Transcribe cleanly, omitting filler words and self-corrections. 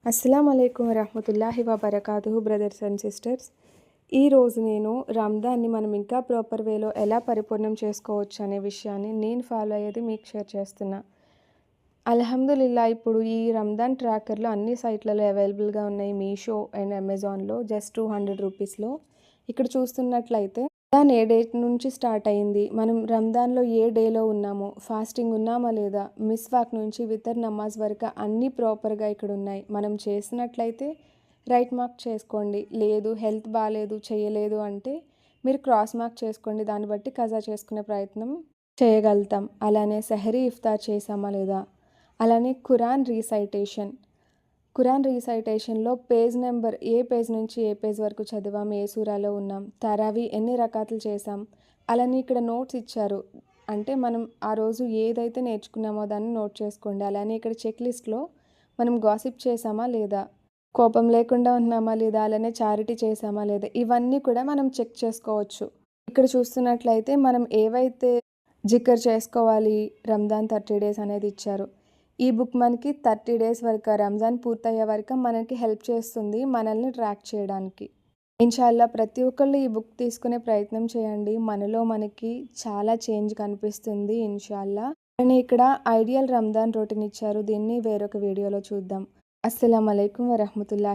అస్సలాము అలైకుం వరహ్మతుల్లాహి వబరకాతుహు brothers and sisters. ఈరోజు నేను రంజాన్ని మనం ఇంకా ప్రాపర్ వేలో ఎలా పరిపూర్ణం చేసుకోవచ్చు అనే విషయాన్ని నేను ఫాలో అయ్యేది మీకు షేర్ చేస్తున్నా. అల్హమ్దులిల్లా ఇప్పుడు ఈ రంజాన్ ట్రాకర్లు అన్ని సైట్లలో అవైలబుల్గా ఉన్నాయి. మీషో అండ్ అమెజాన్లో జస్ట్ 200 రూపీస్లో. ఇక్కడ చూస్తున్నట్లయితే రంజాన్ ఏ డేట్ నుంచి స్టార్ట్ అయింది, మనం రంజాన్లో ఏ డేలో ఉన్నాము, ఫాస్టింగ్ ఉన్నామా లేదా, మిస్వాక్ నుంచి వితర్ నమాజ్ వరకు అన్నీ ప్రాపర్గా ఇక్కడ ఉన్నాయి. మనం చేసినట్లయితే రైట్ మార్క్ చేసుకోండి, లేదు హెల్త్ బాగాలేదు చేయలేదు అంటే మీరు క్రాస్ మార్క్ చేసుకోండి. దాన్ని బట్టి కజా చేసుకునే ప్రయత్నం చేయగలుగుతాం. అలానే సెహరీ ఇఫ్తార్ చేసామా లేదా, అలానే ఖురాన్ రీసైటేషన్లో పేజ్ నెంబర్ ఏ పేజ్ నుంచి ఏ పేజ్ వరకు చదివాం, ఏ సూరాలో ఉన్నాం, తరావీ ఎన్ని రకాతులు చేసాం, అలానే ఇక్కడ నోట్స్ ఇచ్చారు. అంటే మనం ఆ రోజు ఏదైతే నేర్చుకున్నామో దాన్ని నోట్ చేసుకోండి. అలానే ఇక్కడ చెక్ లిస్ట్లో మనం గాసిప్ చేసామా లేదా, కోపం లేకుండా ఉన్నామా లేదా, అలానే చారిటీ చేసామా లేదా, ఇవన్నీ కూడా మనం చెక్ చేసుకోవచ్చు. ఇక్కడ చూస్తున్నట్లయితే మనం ఏవైతే జిక్కర్ చేసుకోవాలి రంజాన్ 30 డేస్ అనేది ఇచ్చారు. ఈ బుక్ మనకి 30 డేస్ వరకు రంజాన్ పూర్తయ్యే వరకు మనకి హెల్ప్ చేస్తుంది మనల్ని ట్రాక్ చేయడానికి. ఇన్షాల్లా ప్రతి ఒక్కళ్ళు ఈ బుక్ తీసుకునే ప్రయత్నం చేయండి. మనకి చాలా చేంజ్ కనిపిస్తుంది ఇన్షాల్లా. అండ్ ఇక్కడ ఐడియల్ రంజాన్ రొటీన్ ఇచ్చారు. దీన్ని వేరొక వీడియోలో చూద్దాం. అస్సలాము అలైకుం వరహ్మతుల్లాహి.